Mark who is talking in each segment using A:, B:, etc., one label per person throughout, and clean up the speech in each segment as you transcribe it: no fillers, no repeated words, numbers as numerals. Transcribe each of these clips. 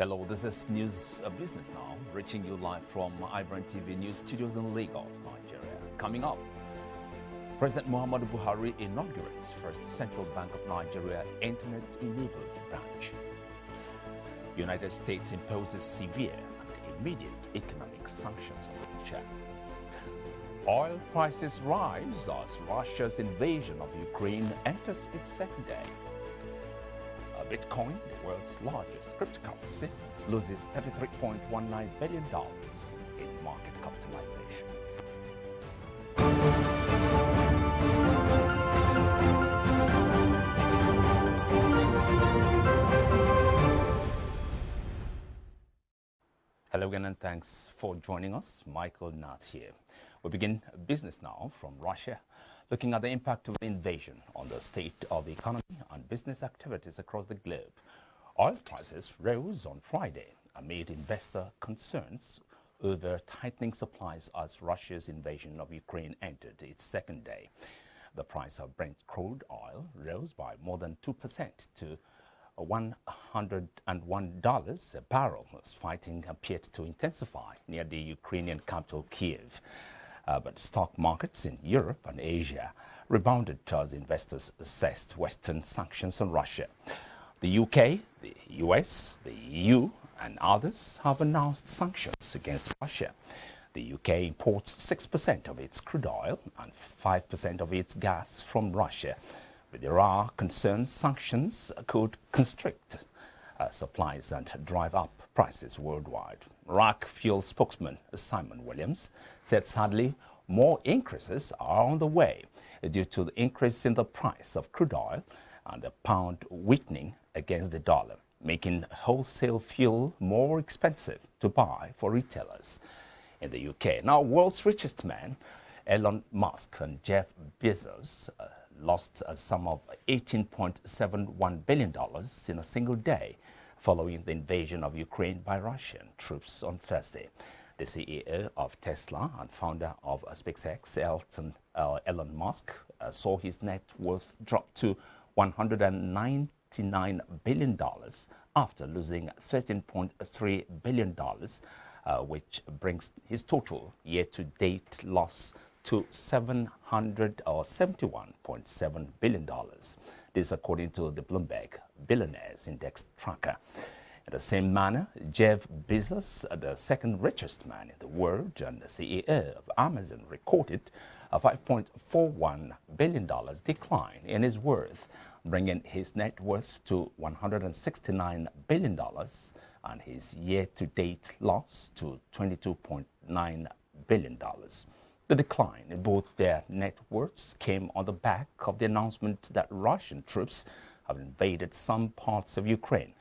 A: Hello, this is News Business Now, reaching you live from iBrandTV News Studios in Lagos, Nigeria. Coming up, President Muhammadu Buhari inaugurates first Central Bank of Nigeria Internet-enabled branch. United States imposes severe and immediate economic sanctions on Russia. Oil prices rise as Russia's invasion of Ukraine enters its second day. Bitcoin, the world's largest cryptocurrency, loses $33.19 billion in market capitalization. Hello again and thanks for joining us. Michael Nath here. We begin business now from Russia, looking at the impact of the invasion on the state of the economy and business activities across the globe. Oil prices rose on Friday amid investor concerns over tightening supplies as Russia's invasion of Ukraine entered its second day. The price of Brent crude oil rose by more than 2% to $101 a barrel as fighting appeared to intensify near the Ukrainian capital Kiev. But stock markets in Europe and Asia rebounded as investors assessed Western sanctions on Russia. The UK, the US, the EU and others have announced sanctions against Russia. The UK imports 6% of its crude oil and 5% of its gas from Russia. But there are concerns sanctions could constrict supplies and drive up prices worldwide. RAC fuel spokesman Simon Williams said sadly more increases are on the way due to the increase in the price of crude oil and the pound weakening against the dollar, making wholesale fuel more expensive to buy for retailers in the UK. Now, world's richest man, Elon Musk and Jeff Bezos, lost a sum of $18.71 billion in a single day following the invasion of Ukraine by Russian troops on Thursday. The CEO of Tesla and founder of SpaceX, Elon Musk, saw his net worth drop to $199 billion after losing $13.3 billion, which brings his total year-to-date loss to $771.7 billion. This according to the Bloomberg Billionaires Index tracker. In the same manner, Jeff Bezos, the second richest man in the world and the CEO of Amazon, recorded a $5.41 billion decline in his worth, bringing his net worth to $169 billion and his year-to-date loss to $22.9 billion. The decline in both their net worths came on the back of the announcement that Russian troops have invaded some parts of Ukraine,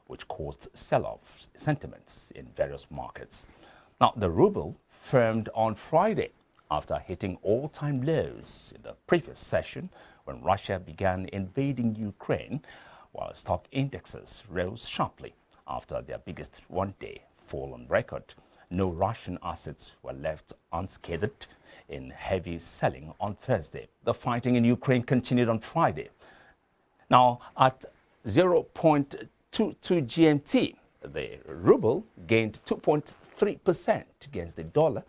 A: which caused sell-off sentiments in various markets. Now, the ruble firmed on Friday after hitting all-time lows in the previous session when Russia began invading Ukraine, while stock indexes rose sharply after their biggest one-day fall on record. No Russian assets were left unscathed in heavy selling on Thursday. The fighting in Ukraine continued on Friday. Now, at 0.22 GMT, the ruble gained 2.3% against the dollar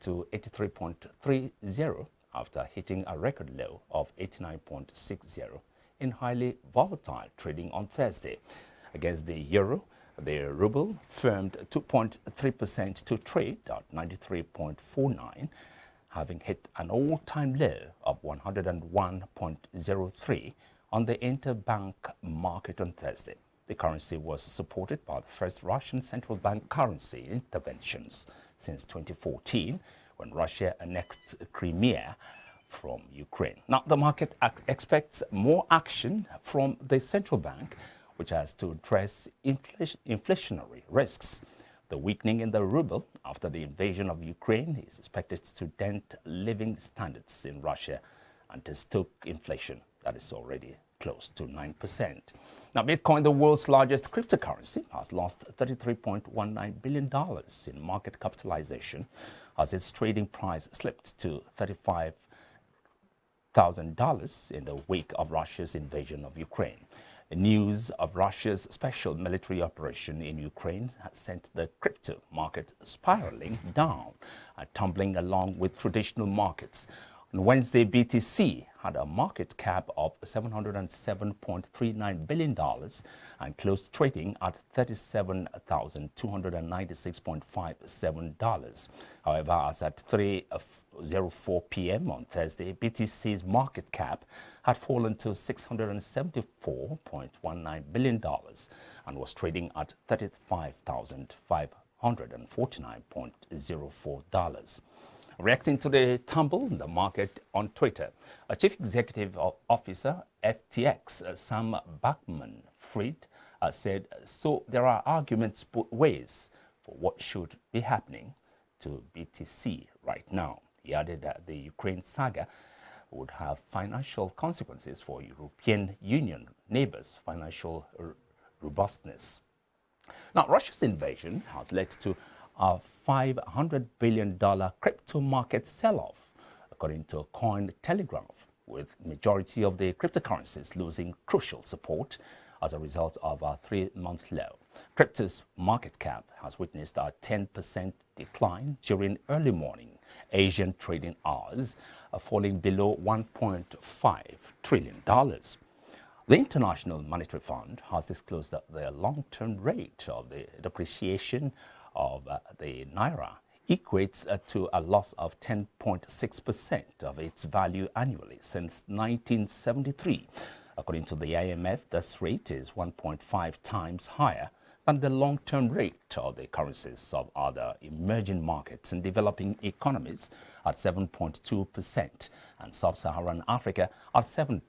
A: to 83.30 after hitting a record low of 89.60 in highly volatile trading on Thursday. Against the euro, the ruble firmed 2.3% to trade at 93.49, having hit an all-time low of 101.03 on the interbank market on Thursday. The currency was supported by the first Russian central bank currency interventions since 2014, when Russia annexed Crimea from Ukraine. Now, the market expects more action from the central bank, which has to address inflationary risks. The weakening in the ruble after the invasion of Ukraine is expected to dent living standards in Russia and to stoke inflation that is already close to 9%. Now, Bitcoin, the world's largest cryptocurrency, has lost $33.19 billion in market capitalization as its trading price slipped to $35,000 in the wake of Russia's invasion of Ukraine. News of Russia's special military operation in Ukraine has sent the crypto market spiraling down and tumbling along with traditional markets. On Wednesday, BTC had a market cap of $707.39 billion and closed trading at $37,296.57. However, as at 3:04 p.m. on Thursday, BTC's market cap had fallen to $674.19 billion and was trading at $35,549.04. Reacting to the tumble in the market on Twitter, a Chief Executive Officer, FTX, Sam Bankman-Fried, said, "So there are arguments both ways for what should be happening to BTC right now." He added that the Ukraine saga would have financial consequences for European Union neighbors' financial robustness. Now, Russia's invasion has led to a $500 billion crypto market sell-off, according to Cointelegraph, with majority of the cryptocurrencies losing crucial support as a result of a 3-month low. Crypto's market cap has witnessed a 10% decline during early morning Asian trading hours, falling below $1.5 trillion. The International Monetary Fund has disclosed that the long-term rate of the depreciation of the Naira equates to a loss of 10.6% of its value annually since 1973. According to the IMF, this rate is 1.5 times higher than the long-term rate of the currencies of other emerging markets and developing economies at 7.2% and sub-Saharan Africa at 7%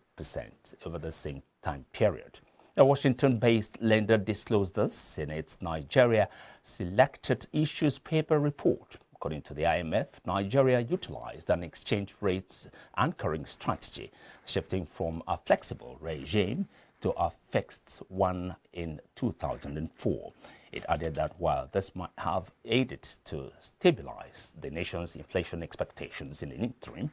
A: over the same time period. A Washington-based lender disclosed this in its Nigeria Selected Issues Paper report. According to the IMF, Nigeria utilized an exchange rates anchoring strategy, shifting from a flexible regime to a fixed one in 2004. It added that while this might have aided to stabilize the nation's inflation expectations in the interim,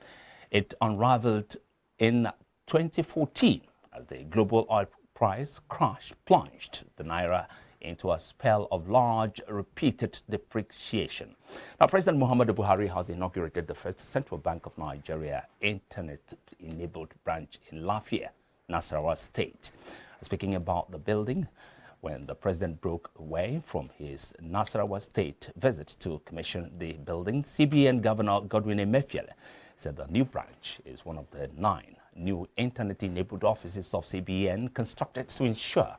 A: it unraveled in 2014 as the global oil price crash plunged the Naira into a spell of large repeated depreciation. Now, President Muhammadu Buhari has inaugurated the first Central Bank of Nigeria internet-enabled branch in Lafia, Nasarawa State. Speaking about the building, when the president broke away from his Nasarawa State visit to commission the building, CBN Governor Godwin Emefiele said the new branch is one of the 9 new internet-enabled offices of CBN constructed to ensure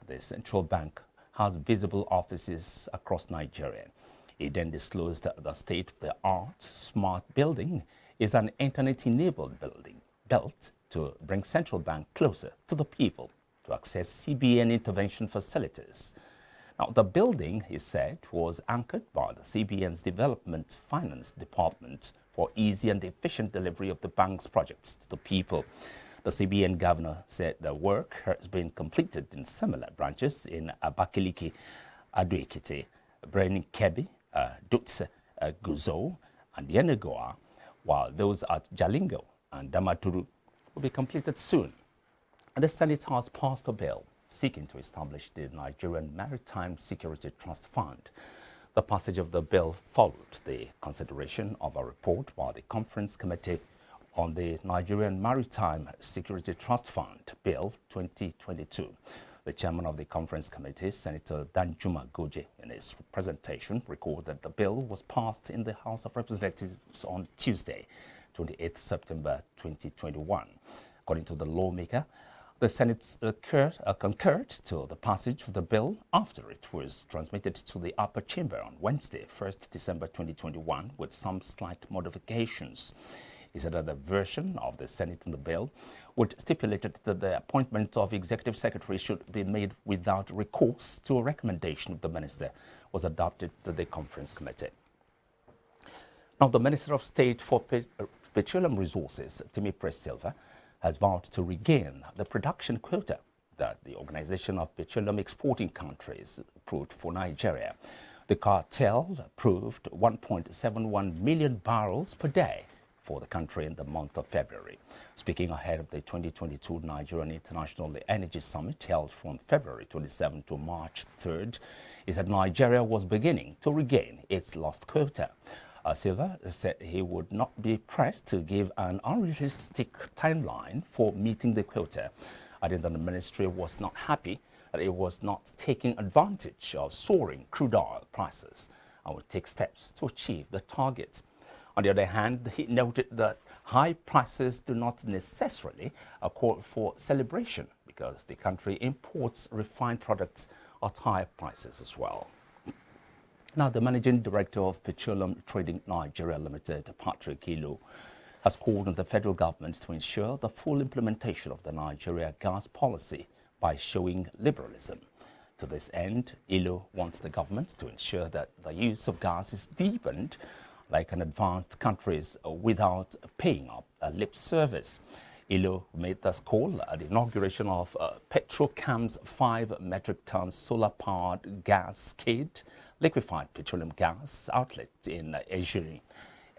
A: the central bank has visible offices across Nigeria. He then disclosed that the state-of-the-art smart building is an internet-enabled building built to bring central bank closer to the people to access CBN intervention facilities. Now, the building, he said, was anchored by the CBN's Development Finance Department for easy and efficient delivery of the bank's projects to the people. The CBN governor said the work has been completed in similar branches in Abakaliki, Ado-Ekiti, Birnin-Kebbi, Dutse, Guzo, and Yenagoa, while those at Jalingo and Damaturu will be completed soon. And the Senate has passed a bill seeking to establish the Nigerian Maritime Security Trust Fund. The passage of the bill followed the consideration of a report by the Conference Committee on the Nigerian Maritime Security Trust Fund, Bill 2022. The chairman of the Conference Committee, Senator Danjuma Goje, in his presentation, recorded that the bill was passed in the House of Representatives on Tuesday, 28 September 2021. According to the lawmaker, the Senate concurred to the passage of the bill after it was transmitted to the upper chamber on Wednesday, 1st December 2021, with some slight modifications. He said that the version of the Senate in the bill would stipulate that the appointment of executive secretary should be made without recourse to a recommendation of the minister was adopted to the Conference Committee. Now, the Minister of State for Petroleum Resources, Timi Silva, has vowed to regain the production quota that the Organization of Petroleum Exporting Countries approved for Nigeria. The cartel approved 1.71 million barrels per day for the country in the month of February. Speaking ahead of the 2022 Nigerian International Energy Summit held from February 27 to March 3rd, he said Nigeria was beginning to regain its lost quota. Silva said he would not be pressed to give an unrealistic timeline for meeting the quota, adding that the ministry was not happy that it was not taking advantage of soaring crude oil prices and would take steps to achieve the target. On the other hand, he noted that high prices do not necessarily call for celebration because the country imports refined products at higher prices as well. Now, the Managing Director of Petroleum Trading Nigeria Limited, Patrick Ilo, has called on the federal government to ensure the full implementation of the Nigeria gas policy by showing liberalism. To this end, Ilo wants the government to ensure that the use of gas is deepened like in advanced countries without paying up a lip service. Ilo made this call at the inauguration of Petrocam's 5 metric ton solar-powered gas skid liquefied petroleum gas outlet in Ejiri,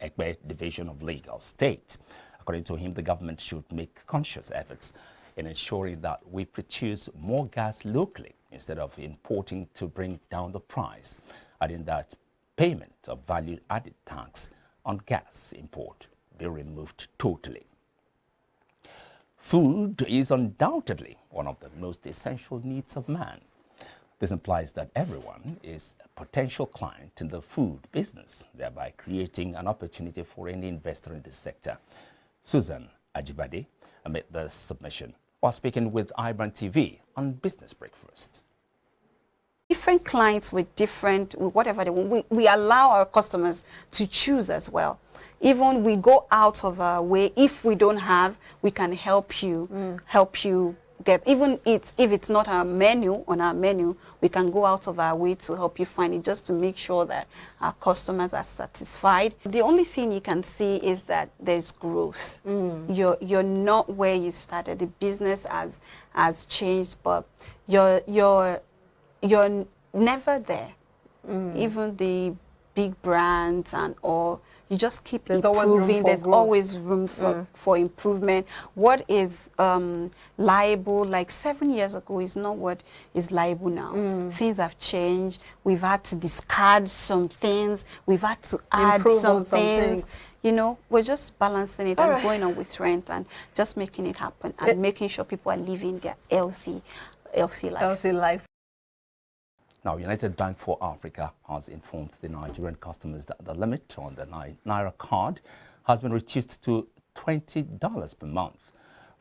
A: Egbe division of Lagos State. According to him, the government should make conscious efforts in ensuring that we produce more gas locally instead of importing to bring down the price, adding that payment of value-added tax on gas import be removed totally. Food is undoubtedly one of the most essential needs of man. This implies that everyone is a potential client in the food business, thereby creating an opportunity for any investor in this sector. Susan Ajibade made the submission while speaking with iBrandTV on Business Breakfast.
B: Different clients with whatever they want. We allow our customers to choose as well. Even we go out of our way. If we don't have, we can help you get, even if it's not on our menu, we can go out of our way to help you find it, just to make sure that our customers are satisfied. The only thing you can see is that there's growth. You're not where you started. The business has changed, but you're never there. Even the big brands and all, you just keep improving. There's always room for improvement. What is liable like 7 years ago is not what is liable now. Things have changed. We've had to discard some things. We've had to add some things. You know, we're just balancing it and going on with trend and just making it happen and making sure people are living their healthy life.
A: Now, United Bank for Africa has informed the Nigerian customers that the limit on the Naira card has been reduced to $20 per month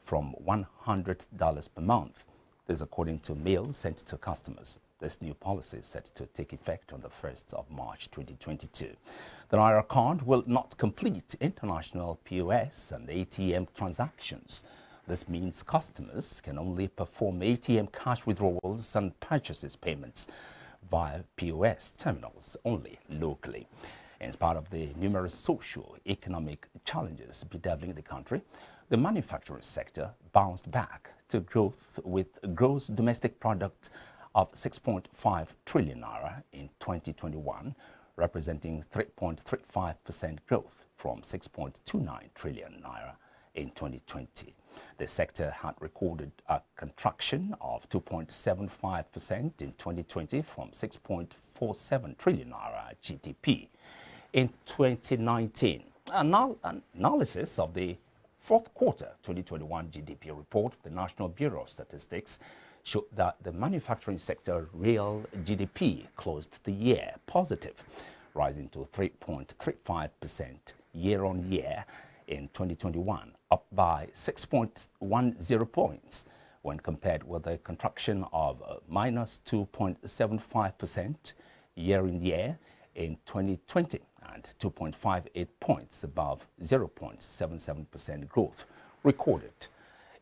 A: from $100 per month. This according to mail sent to customers. This new policy is set to take effect on the 1st of March 2022. The Naira card will not complete international POS and ATM transactions. This means customers can only perform ATM cash withdrawals and purchases payments via POS terminals only locally. In spite of the numerous socio-economic challenges bedeviling the country, the manufacturing sector bounced back to growth with gross domestic product of 6.5 trillion naira in 2021, representing 3.35% growth from 6.29 trillion naira in 2020. The sector had recorded a contraction of 2.75% in 2020 from 6.47 trillion naira GDP. In 2019, analysis of the fourth quarter 2021 GDP report of the National Bureau of Statistics showed that the manufacturing sector real GDP closed the year positive, rising to 3.35% year-on-year in 2021, up by 6.10 points when compared with a contraction of minus 2.75% year-on-year in 2020 and 2.58 points above 0.77% growth recorded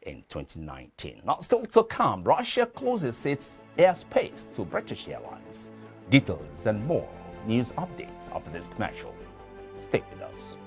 A: in 2019. Now, still to come, Russia closes its airspace to British Airlines. Details and more news updates after this commercial. Stay with us.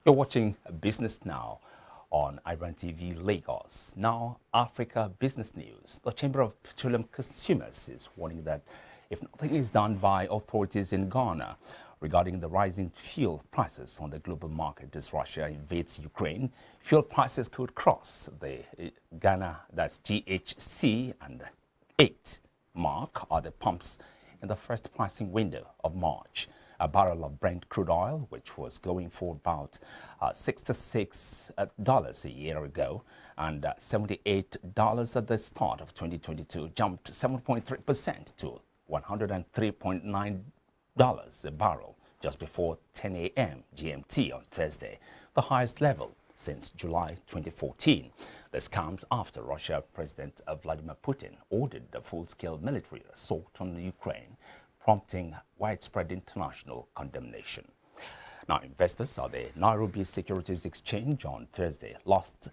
A: You're watching Business Now on iBrandTV Lagos. Now, Africa Business News. The Chamber of Petroleum Consumers is warning that if nothing is done by authorities in Ghana regarding the rising fuel prices on the global market as Russia invades Ukraine, fuel prices could cross the Ghana, that's GHC, and 8 mark at the pumps in the first pricing window of March. A barrel of Brent crude oil, which was going for about $66 a year ago and $78 at the start of 2022, jumped 7.3% to $103.9 a barrel just before 10 a.m. GMT on Thursday, the highest level since July 2014. This comes after Russia President Vladimir Putin ordered a full-scale military assault on Ukraine, prompting widespread international condemnation. Now, investors at the Nairobi Securities Exchange on Thursday lost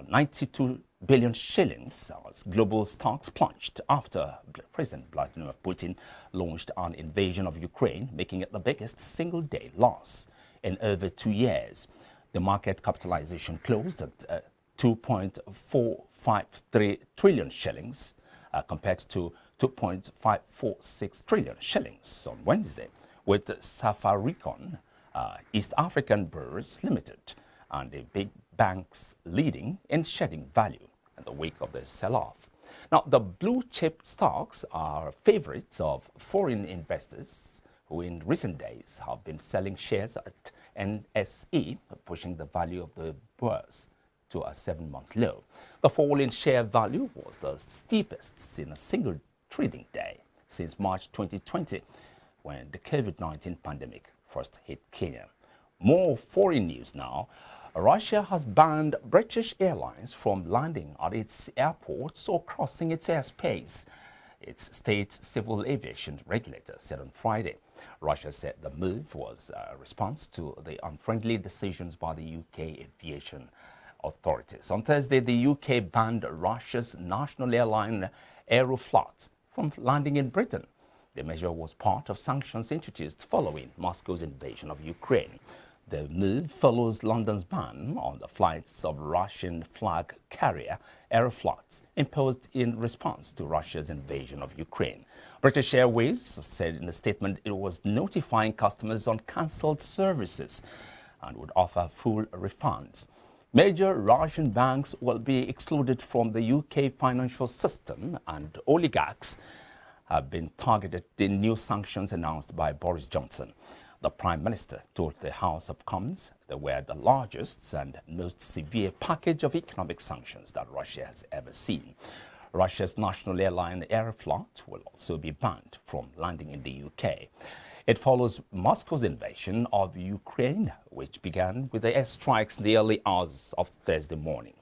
A: 92 billion shillings as global stocks plunged after President Vladimir Putin launched an invasion of Ukraine, making it the biggest single-day loss in over 2 years. The market capitalization closed at 2.453 trillion shillings compared to 2.546 trillion shillings on Wednesday, with Safaricom, East African Brewers Limited, and the big banks leading in shedding value in the wake of the sell-off. Now, the blue chip stocks are favorites of foreign investors who in recent days have been selling shares at NSE, pushing the value of the Brewers to a 7-month low. The fall in share value was the steepest in a single trading day since March 2020, when the COVID-19 pandemic first hit Kenya. More foreign news now. Russia has banned British Airlines from landing at its airports or crossing its airspace, its state civil aviation regulator said on Friday. Russia said the move was a response to the unfriendly decisions by the UK aviation authorities. On Thursday, the UK banned Russia's national airline Aeroflot from landing in Britain. The measure was part of sanctions introduced following Moscow's invasion of Ukraine. The move follows London's ban on the flights of Russian flag carrier Aeroflot, imposed in response to Russia's invasion of Ukraine. British Airways said in a statement it was notifying customers on cancelled services and would offer full refunds. Major Russian banks will be excluded from the UK financial system, and oligarchs have been targeted in new sanctions announced by Boris Johnson. The Prime Minister told the House of Commons they were the largest and most severe package of economic sanctions that Russia has ever seen. Russia's national airline Aeroflot will also be banned from landing in the UK. It follows Moscow's invasion of Ukraine, which began with the airstrikes in the early hours of Thursday morning.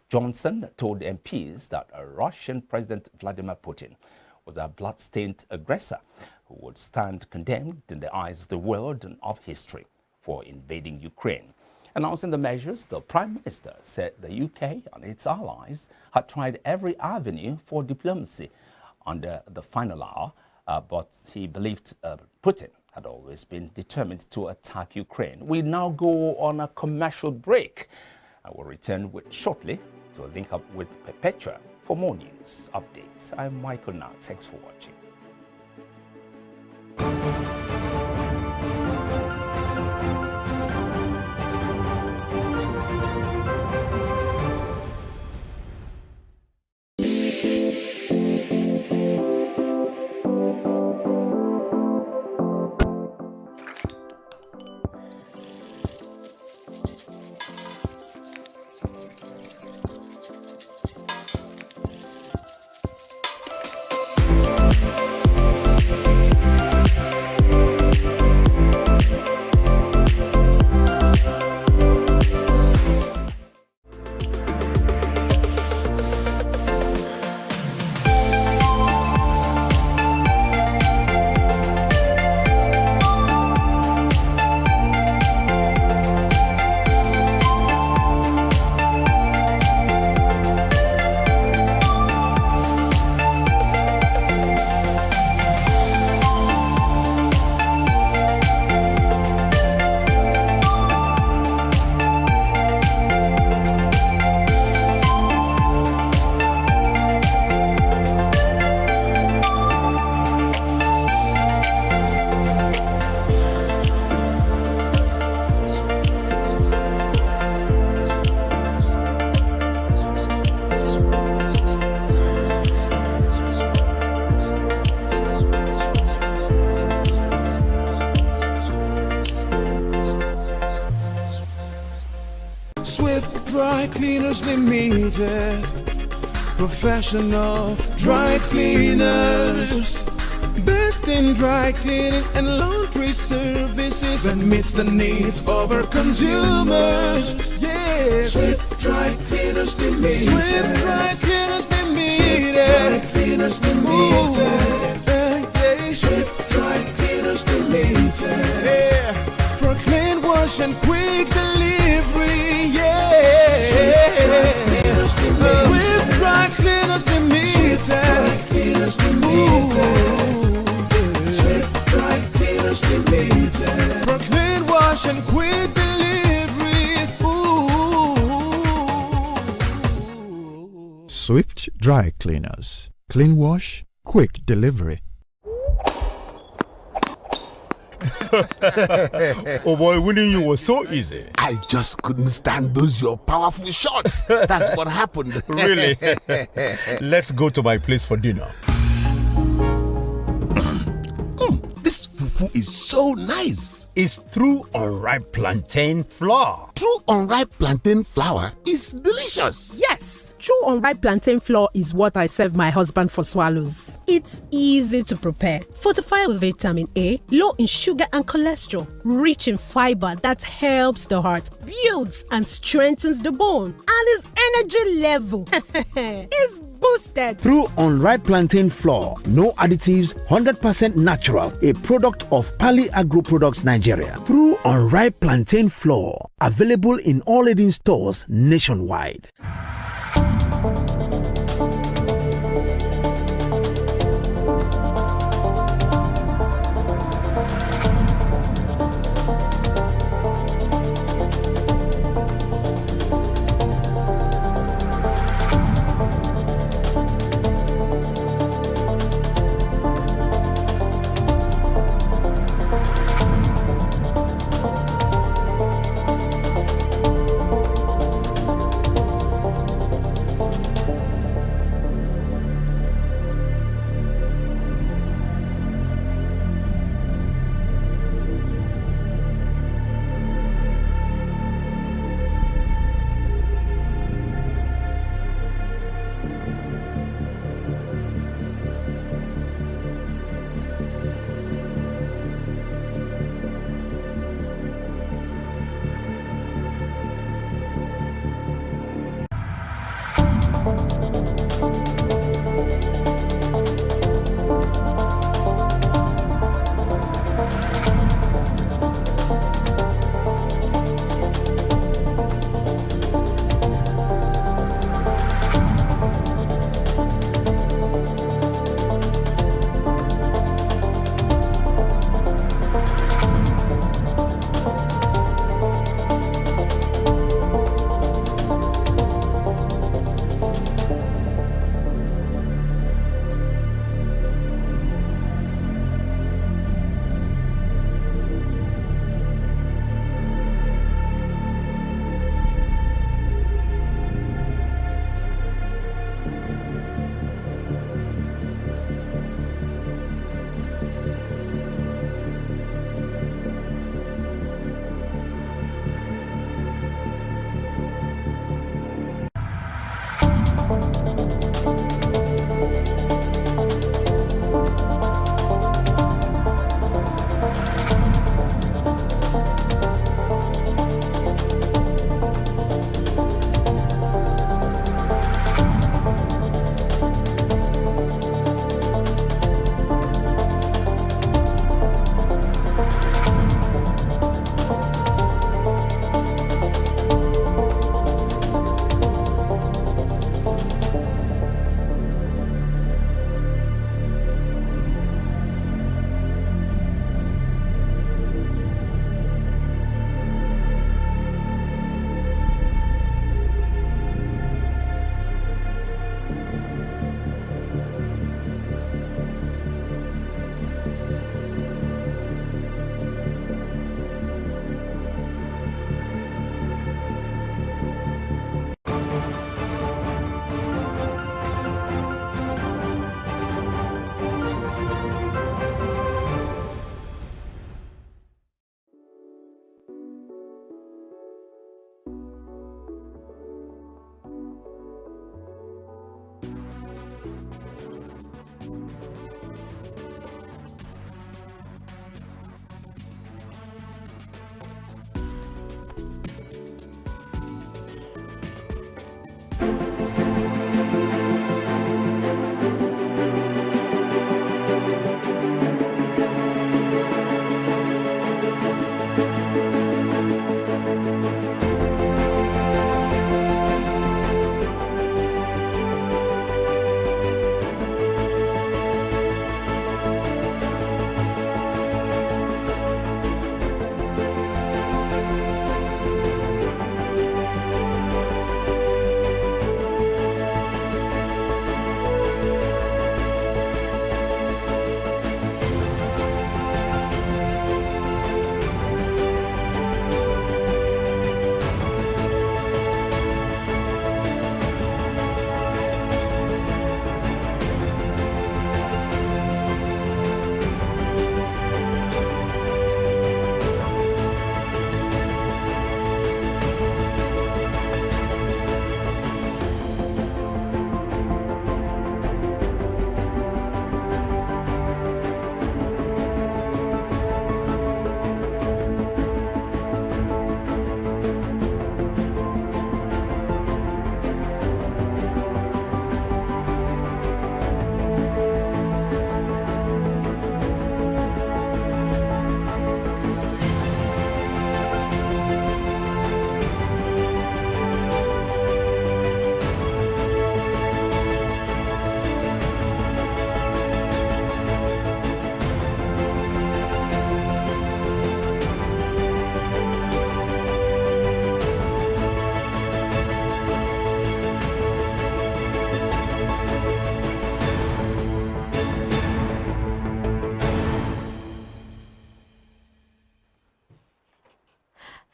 A: Johnson told MPs that Russian President Vladimir Putin was a blood-stained aggressor who would stand condemned in the eyes of the world and of history for invading Ukraine. Announcing the measures, the Prime Minister said the UK and its allies had tried every avenue for diplomacy under the final hour, but he believed Putin had always been determined to attack Ukraine. We now go on a commercial break. I will return shortly to link up with Perpetua for more news updates. I'm Michael Now. Thanks for watching.
C: Swift Dry Cleaners Limited. Professional dry cleaners. Best in dry cleaning and laundry services that meets the needs of our consumers. Yeah. Swift Dry Cleaners Limited. Swift Dry Cleaners Limited. Swift Dry Cleaners Limited. Yeah. Swift Dry Cleaners Limited. Yeah. For clean wash and quick delivery. Yeah. Swift Dry Cleaners Limited. Swift Dry Cleaners Limited. Swift Dry Cleaners Limited. Swift Dry Cleaners Limited. For clean wash and quick delivery.
D: Swift Dry Cleaners. Clean wash, quick delivery.
E: Oh boy, winning you was so easy.
F: I just couldn't stand those your powerful shots. That's what happened.
E: Really? Let's go to my place for dinner.
F: This fufu is so nice.
E: It's through unripe plantain flour.
F: True unripe plantain flour is delicious.
G: Yes, true unripe plantain flour is what I serve my husband for swallows. It's easy to prepare, fortified with vitamin A, low in sugar and cholesterol, rich in fiber that helps the heart, builds and strengthens the bone, and his energy level is boosted.
H: Through unripe plantain flour, no additives, 100% natural, a product of Pali Agro Products Nigeria. Through unripe plantain flour, available in all leading stores nationwide.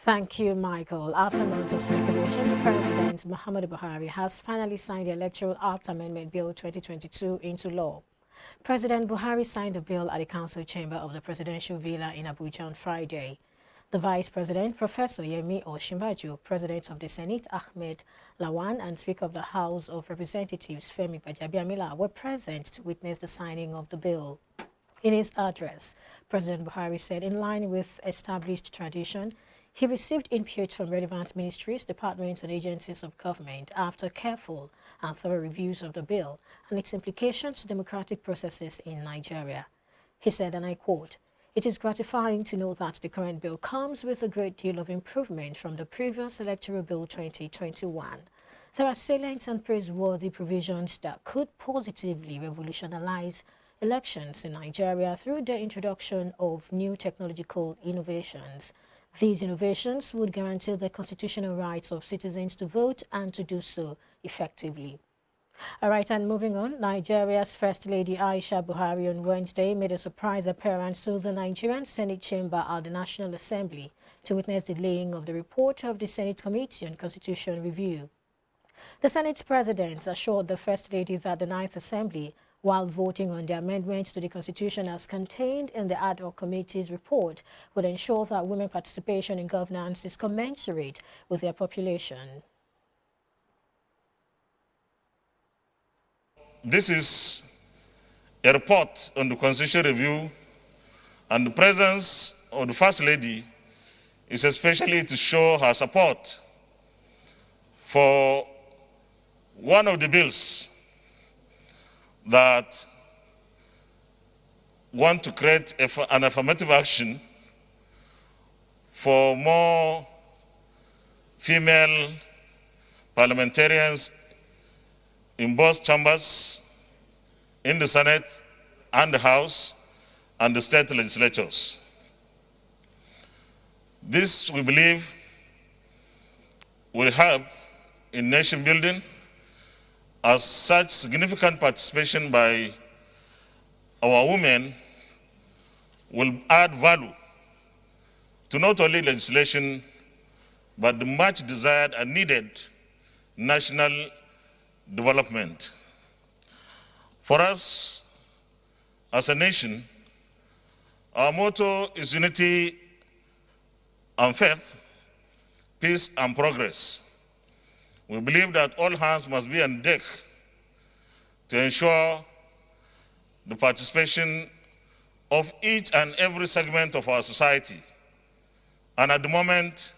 I: Thank you, Michael. After months of speculation, President Muhammadu Buhari has finally signed the Electoral Act Amendment Bill 2022 into law. President Buhari signed the bill at the Council Chamber of the Presidential Villa in Abuja on Friday. The Vice President, Professor Yemi Osinbajo, President of the Senate, Ahmed Lawan, and Speaker of the House of Representatives, Femi Gbajabiamila, were present to witness the signing of the bill. In his address, President Buhari said, in line with established tradition, he received input from relevant ministries, departments, and agencies of government after careful and thorough reviews of the bill and its implications to democratic processes in Nigeria. He said, and I quote, "It is gratifying to know that the current bill comes with a great deal of improvement from the previous Electoral Bill 2021. There are salient and praiseworthy provisions that could positively revolutionize elections in Nigeria through the introduction of new technological innovations. These innovations would guarantee the constitutional rights of citizens to vote and to do so effectively." All right, and moving on, Nigeria's First Lady Aisha Buhari on Wednesday made a surprise appearance to the Nigerian Senate chamber at the National Assembly to witness the laying of the report of the Senate Committee on Constitution Review. The Senate President assured the First Lady that the Ninth Assembly, while voting on the amendments to the Constitution as contained in the ad hoc committee's report, would ensure that women participation in governance is commensurate with their population.
J: This is a report on the Constitution Review, and the presence of the First Lady is especially to show her support for one of the bills that want to create an affirmative action for more female parliamentarians in both chambers, in the Senate and the House and the state legislatures. This, we believe, will help in nation building, as such significant participation by our women will add value to not only legislation, but the much desired and needed national development. For us, as a nation, our motto is unity and faith, peace and progress. We believe that all hands must be on deck to ensure the participation of each and every segment of our society. And at the moment,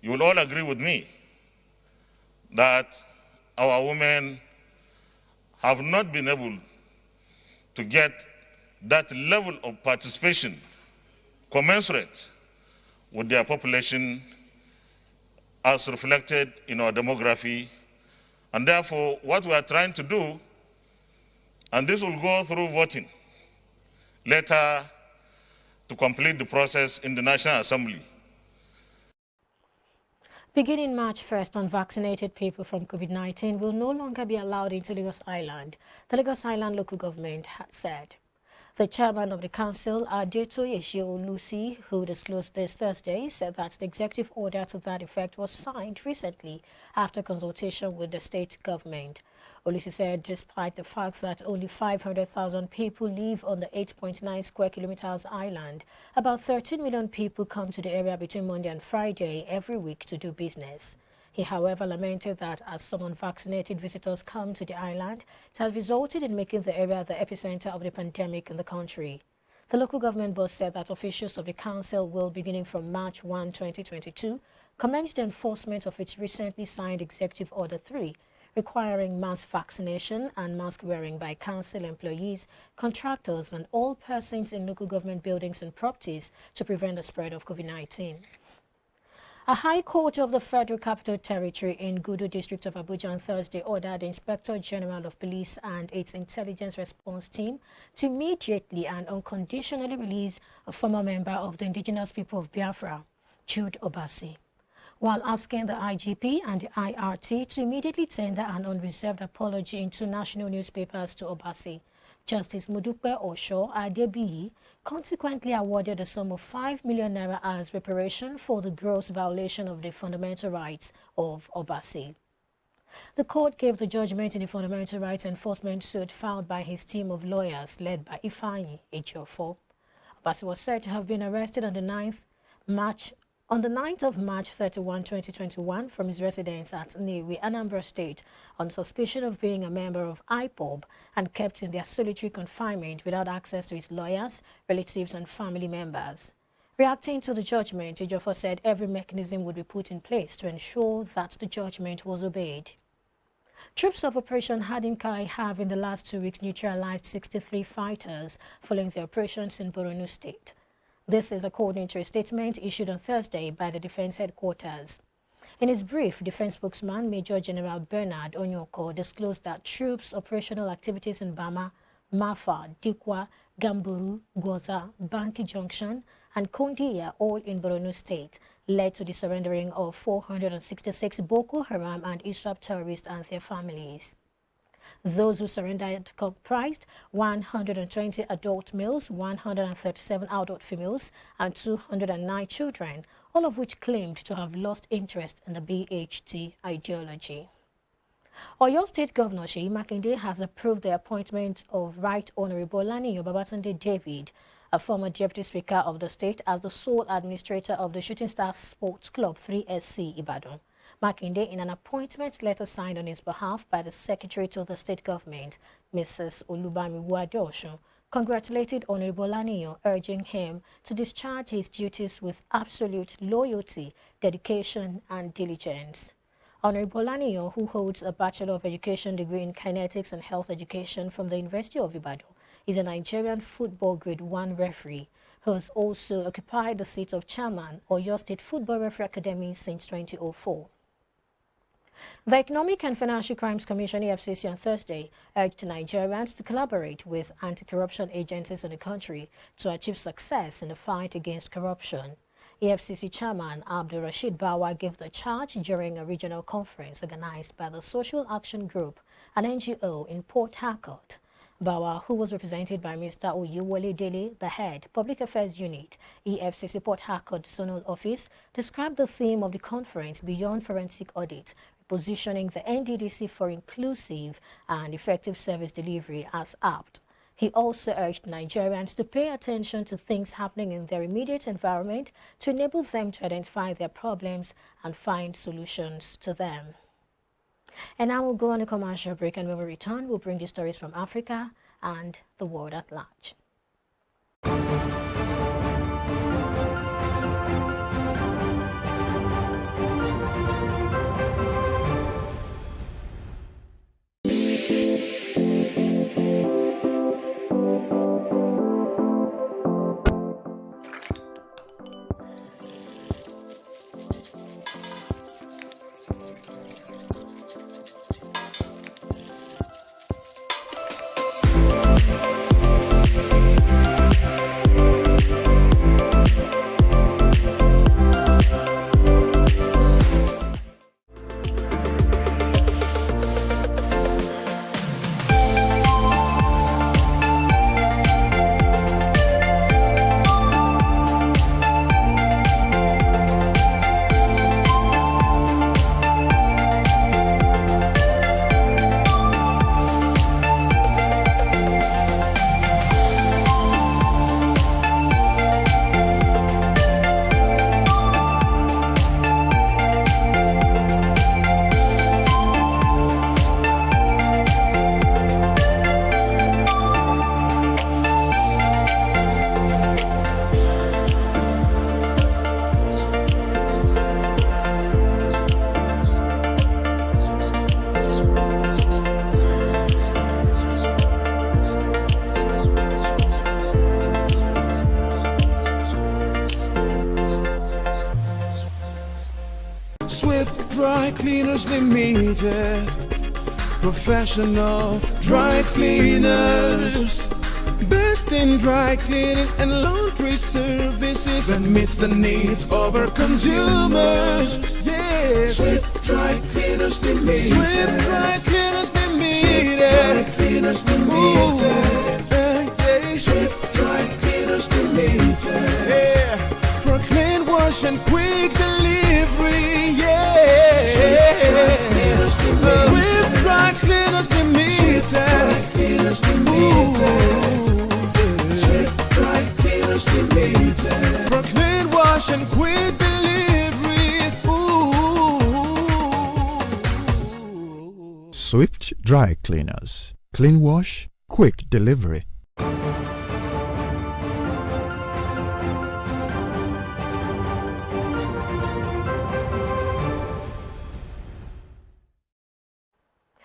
J: you will all agree with me that our women have not been able to get that level of participation commensurate with their population as reflected in our demography. And therefore, what we are trying to do, and this will go through voting later to complete the process in the National Assembly.
I: Beginning March 1st, unvaccinated people from COVID-19 will no longer be allowed into Lagos Island, the Lagos Island local government had said. The chairman of the council, Adetoye Lucy, who disclosed this Thursday, said that the executive order to that effect was signed recently after consultation with the state government. Olusi said despite the fact that only 500,000 people live on the 8.9 square kilometers island, about 13 million people come to the area between Monday and Friday every week to do business. He, however, lamented that as some unvaccinated visitors come to the island, it has resulted in making the area the epicenter of the pandemic in the country. The local government boss said that officials of the council will, beginning from March 1, 2022, commence the enforcement of its recently signed Executive Order 3, requiring mass vaccination and mask wearing by council employees, contractors, and all persons in local government buildings and properties to prevent the spread of COVID-19. A High Court of the Federal Capital Territory in Gudu District of Abuja on Thursday ordered the Inspector General of Police and its Intelligence Response Team to immediately and unconditionally release a former member of the indigenous people of Biafra, Jude Obasi, while asking the IGP and the IRT to immediately tender an unreserved apology in 2 national newspapers to Obasi. Justice Modupe Osho Adebiyi consequently awarded a sum of 5 million naira as reparation for the gross violation of the fundamental rights of Obasi. The court gave the judgment in the fundamental rights enforcement suit filed by his team of lawyers led by Ifeanyi Ejiofor. Obasi was said to have been arrested on the 9th of March 31, 2021 from his residence at Nnewi, Anambra State on suspicion of being a member of IPOB and kept in their solitary confinement without access to his lawyers, relatives and family members. Reacting to the judgment, Ejiofor said every mechanism would be put in place to ensure that the judgment was obeyed. Troops of Operation Hadinkai have in the last 2 weeks neutralized 63 fighters following the operations in Borno State. This is according to a statement issued on Thursday by the Defense Headquarters. In his brief, Defense spokesman Major General Bernard Onyoko disclosed that troops' operational activities in Bama, Mafa, Dikwa, Gamburu, Gwoza, Banki Junction, and Kondiya, all in Borno State, led to the surrendering of 466 Boko Haram and ISWAP terrorists and their families. Those who surrendered comprised 120 adult males, 137 adult females, and 209 children, all of which claimed to have lost interest in the BHT ideology. Oyo State Governor Seyi Makinde has approved the appointment of Right Honorable Laniyo Babatunde David, a former Deputy Speaker of the state, as the sole administrator of the Shooting Stars Sports Club 3SC Ibadan. Makinde, in an appointment letter signed on his behalf by the Secretary to the State Government, Mrs. Olubami Wadosho, congratulated Honorable Laniyo, urging him to discharge his duties with absolute loyalty, dedication and diligence. Honorable Laniyo, who holds a Bachelor of Education degree in Kinetics and Health Education from the University of Ibadan, is a Nigerian football Grade 1 referee who has also occupied the seat of chairman of Oyo State Football Referee Academy since 2004. The Economic and Financial Crimes Commission (EFCC) on Thursday urged Nigerians to collaborate with anti-corruption agencies in the country to achieve success in the fight against corruption. EFCC Chairman Abdul Rashid Bawa gave the charge during a regional conference organized by the Social Action Group, an NGO in Port Harcourt. Bawa, who was represented by Mr. Oyewole Dele, the head, Public Affairs Unit, EFCC Port Harcourt Zonal Office, described the theme of the conference beyond forensic audit, positioning the NDDC for inclusive and effective service delivery as apt. He also urged Nigerians to pay attention to things happening in their immediate environment to enable them to identify their problems and find solutions to them. And now we'll go on a commercial break, and when we return, we'll bring you stories from Africa and the world at large.
C: Swift Dry Cleaners Limited, professional dry cleaners, best in dry cleaning and laundry services, and meets the needs of our consumers. Yeah, Swift Dry Cleaners Limited. Swift Dry Cleaners Limited. Limited. Dry Cleaners Limited. Swift Dry Cleaners Limited. Yeah. For clean wash and quick delivery. Yeah. Swift Dry Cleaners Limited. Swift Dry Cleaners Limited. Dry Cleaners Limited. Swift Dry Cleaners Limited. For clean wash and quick delivery.
D: Swift Dry Cleaners. Clean wash, quick delivery.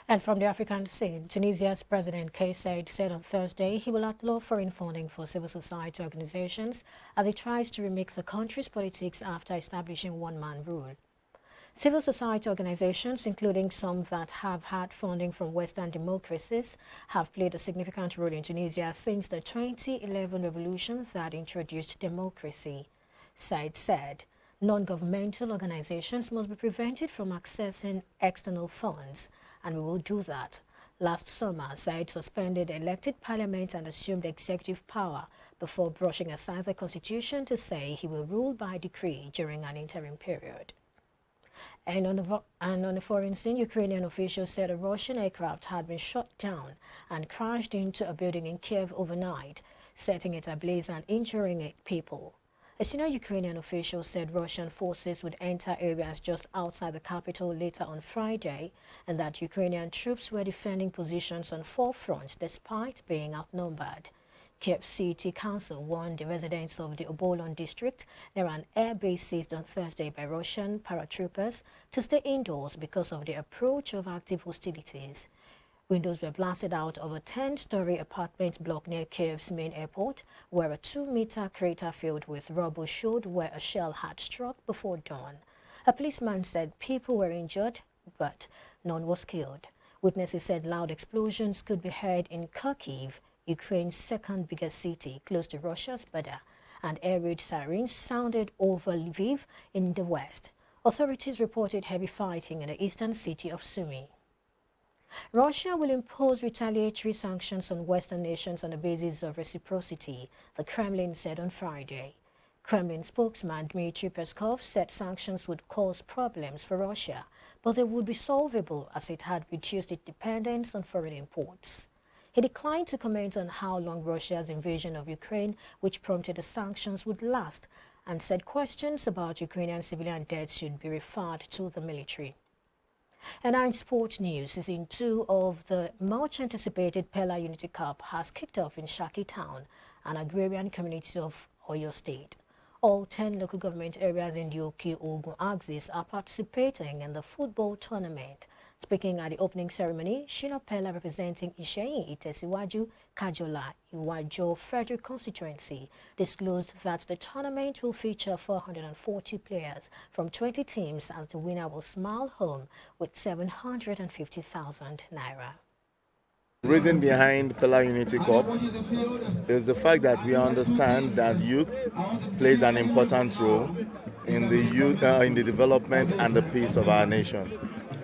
I: And from the African scene, Tunisia's President Kais Saied said on Thursday he will outlaw foreign funding for civil society organizations as he tries to remake the country's politics after establishing one-man rule. Civil society organizations, including some that have had funding from Western democracies, have played a significant role in Tunisia since the 2011 revolution that introduced democracy. Saied said non-governmental organizations must be prevented from accessing external funds, and we will do that. Last summer, Saied suspended elected parliament and assumed executive power before brushing aside the constitution to say he will rule by decree during an interim period. And on a foreign scene, Ukrainian officials said a Russian aircraft had been shot down and crashed into a building in Kiev overnight, setting it ablaze and injuring 8 people. A senior Ukrainian official said Russian forces would enter areas just outside the capital later on Friday, and that Ukrainian troops were defending positions on 4 fronts despite being outnumbered. Kiev City Council warned the residents of the Obolon district near an air base seized on Thursday by Russian paratroopers to stay indoors because of the approach of active hostilities. Windows were blasted out of a 10-story apartment block near Kiev's main airport, where a 2-meter crater filled with rubble showed where a shell had struck before dawn. A policeman said people were injured, but none was killed. Witnesses said loud explosions could be heard in Kharkiv, Ukraine's second biggest city, close to Russia's border, and air raid sirens sounded over Lviv in the west. Authorities reported heavy fighting in the eastern city of Sumy. Russia will impose retaliatory sanctions on Western nations on the basis of reciprocity, the Kremlin said on Friday. Kremlin spokesman Dmitry Peskov said sanctions would cause problems for Russia, but they would be solvable as it had reduced its dependence on foreign imports. He declined to comment on how long Russia's invasion of Ukraine, which prompted the sanctions, would last, and said questions about Ukrainian civilian deaths should be referred to the military. And now in sports news, Season 2 of the much-anticipated Pella Unity Cup has kicked off in Shaki Town, an agrarian community of Oyo State. All 10 local government areas in the Oke-Ogun axis are participating in the football tournament. Speaking at the opening ceremony, Shina Pella, representing Isheyin Itesiwaju, Kajola, Iwajo Federal Constituency, disclosed that the tournament will feature 440 players from 20 teams as the winner will smile home with 750,000 naira.
K: The reason behind Pella Unity Cup is the fact that we understand that youth plays an important role in the development and the peace of our nation.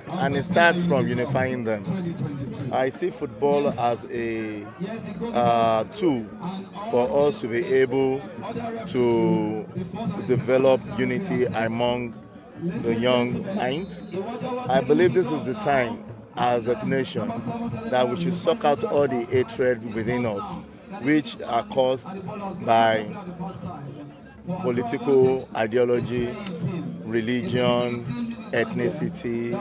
K: And it starts from unifying them. I see football as a tool for us to be able to develop unity among the young minds. I believe this is the time as a nation that we should suck out all the hatred within us, which are caused by political ideology, religion, ethnicity,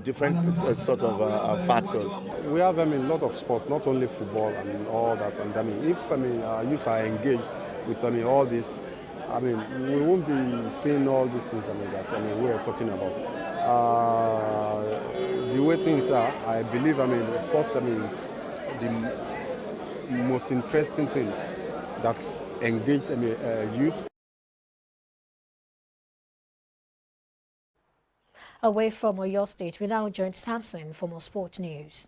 K: different sort of factors.
L: We have a lot of sports, not only football and all that. And if our youth are engaged with all this, we won't be seeing all these things that we are talking about. The way things are, I believe sports is the most interesting thing that's engaged youth.
I: Away from Oyo State, we now join Samson for more sports news.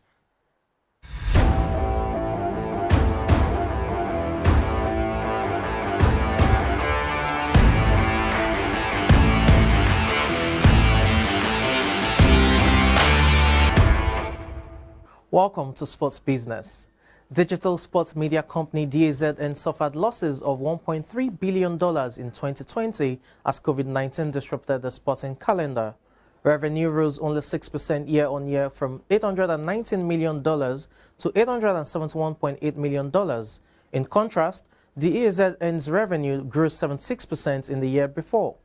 M: Welcome to Sports Business. Digital sports media company DAZN suffered losses of $1.3 billion in 2020 as COVID-19 disrupted the sporting calendar. Revenue rose only 6% year-on-year from $819 million to $871.8 million. In contrast, the DAZN's revenue grew 76% in the year before.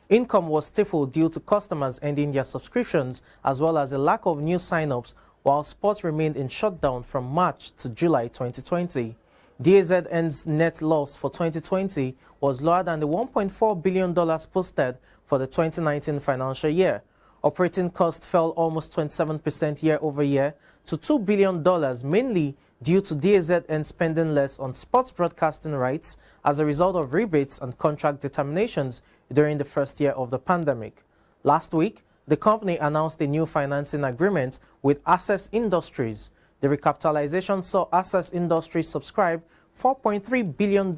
M: Income was stifled due to customers ending their subscriptions as well as a lack of new sign-ups, while sports remained in shutdown from March to July 2020. DAZN's net loss for 2020 was lower than the $1.4 billion posted for the 2019 financial year. Operating costs fell almost 27% year-over-year to $2 billion, mainly due to DAZN spending less on sports broadcasting rights as a result of rebates and contract determinations during the first year of the pandemic. Last week, the company announced a new financing agreement with Access Industries. The recapitalization saw Access Industries subscribe $4.3 billion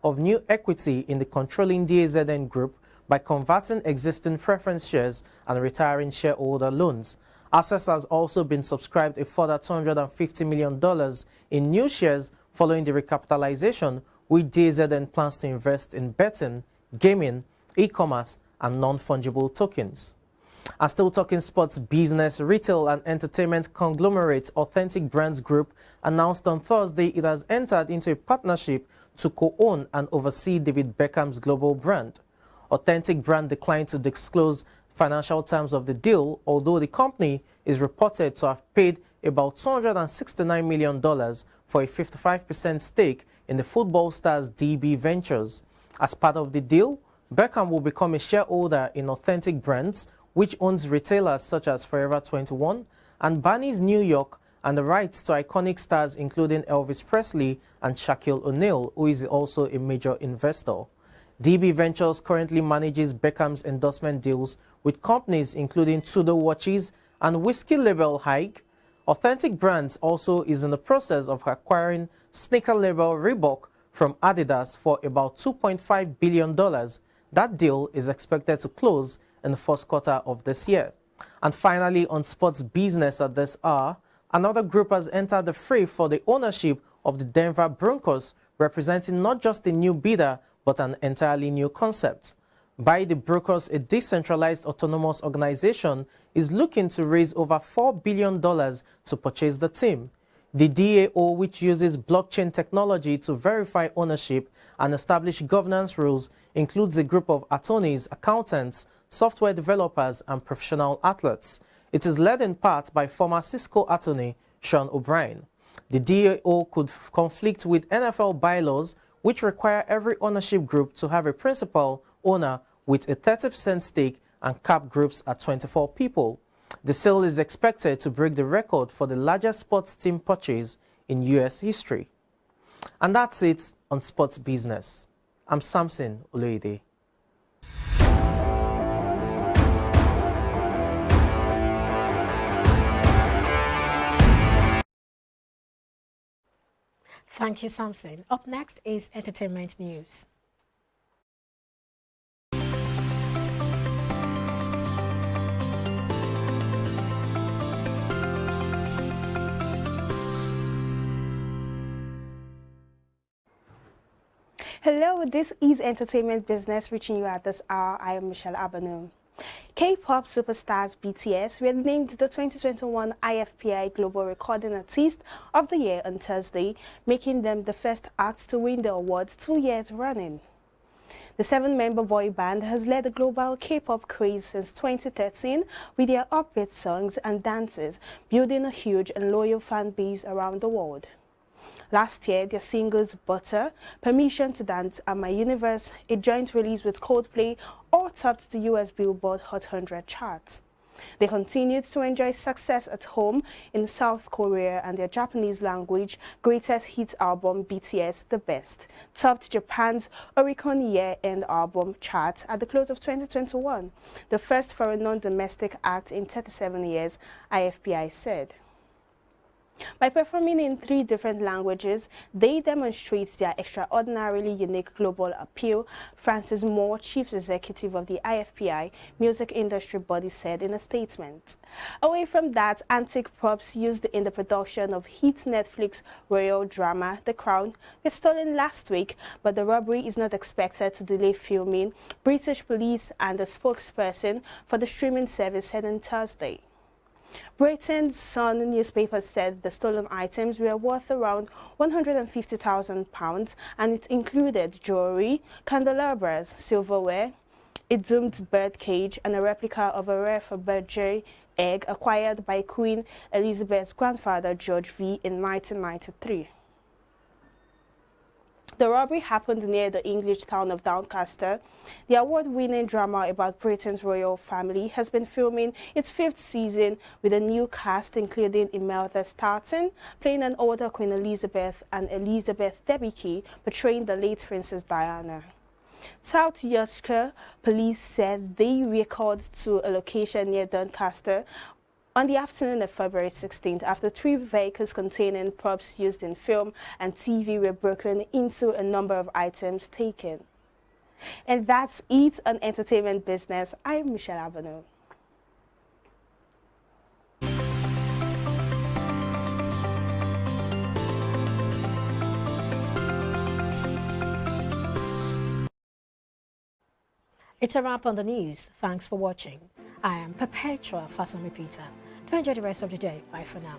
M: of new equity in the controlling DAZN group by converting existing preference shares and retiring shareholder loans. Access has also been subscribed a further $250 million in new shares following the recapitalization, which DAZN plans to invest in betting, gaming, e-commerce, and non-fungible tokens. And still talking sports business, retail and entertainment conglomerate Authentic Brands Group announced on Thursday it has entered into a partnership to co-own and oversee David Beckham's global brand. Authentic Brand declined to disclose financial terms of the deal, although the company is reported to have paid about $269 million for a 55% stake in the football stars DB Ventures. As part of the deal, Beckham will become a shareholder in Authentic Brands, which owns retailers such as Forever 21 and Barney's New York, and the rights to iconic stars including Elvis Presley and Shaquille O'Neal, who is also a major investor. DB Ventures currently manages Beckham's endorsement deals with companies including Tudor Watches and whiskey label Hike. Authentic Brands also is in the process of acquiring sneaker label Reebok from Adidas for about $2.5 billion. That deal is expected to close in the first quarter of this year. And finally, on sports business at this hour, another group has entered the fray for the ownership of the Denver Broncos, representing not just a new bidder, but an entirely new concept. By the Brokers, a decentralized autonomous organization, is looking to raise over $4 billion to purchase the team. The DAO, which uses blockchain technology to verify ownership and establish governance rules, includes a group of attorneys, accountants, software developers, and professional athletes. It is led in part by former Cisco attorney Sean O'Brien. The DAO could conflict with NFL bylaws, which require every ownership group to have a principal owner with a 30% stake and cap groups at 24 people. The sale is expected to break the record for the largest sports team purchase in U.S. history. And that's it on Sports Business. I'm Samson Oloide.
I: Thank you, Samson. Up next is entertainment news.
N: Hello, this is Entertainment Business reaching you at this hour. I am Michelle Abanu. K-pop superstars BTS were named the 2021 IFPI Global Recording Artist of the Year on Thursday, making them the first act to win the awards 2 years running. The 7-member boy band has led the global K-pop craze since 2013 with their upbeat songs and dances, building a huge and loyal fan base around the world. Last year, their singles Butter, Permission to Dance, and My Universe, a joint release with Coldplay, all topped the US Billboard Hot 100 charts. They continued to enjoy success at home in South Korea, and their Japanese language greatest hits album BTS The Best topped Japan's Oricon year-end album chart at the close of 2021, the first for a non-domestic act in 37 years, IFPI said. By performing in 3 different languages, they demonstrate their extraordinarily unique global appeal, Francis Moore, chief executive of the IFPI music industry body, said in a statement. Away from that, antique props used in the production of hit Netflix royal drama The Crown were stolen last week, but the robbery is not expected to delay filming, British police and a spokesperson for the streaming service said on Thursday. Britain's Sun newspaper said the stolen items were worth around £150,000 and it included jewelry, candelabras, silverware, a doomed bird cage and a replica of a rare Fabergé egg acquired by Queen Elizabeth's grandfather George V in 1993. The robbery happened near the English town of Doncaster. The award-winning drama about Britain's royal family has been filming its 5th season with a new cast including Imelda Staunton playing an older Queen Elizabeth and Elizabeth Debicki portraying the late Princess Diana. South Yorkshire police said they were called to a location near Doncaster on the afternoon of February 16th, after 3 vehicles containing props used in film and TV were broken into, a number of items taken. And that's it on entertainment business. I'm Michelle Abano.
I: It's a wrap on the news. Thanks for watching. I am Perpetua Fasami Peter. Do enjoy the rest of the day. Bye for now.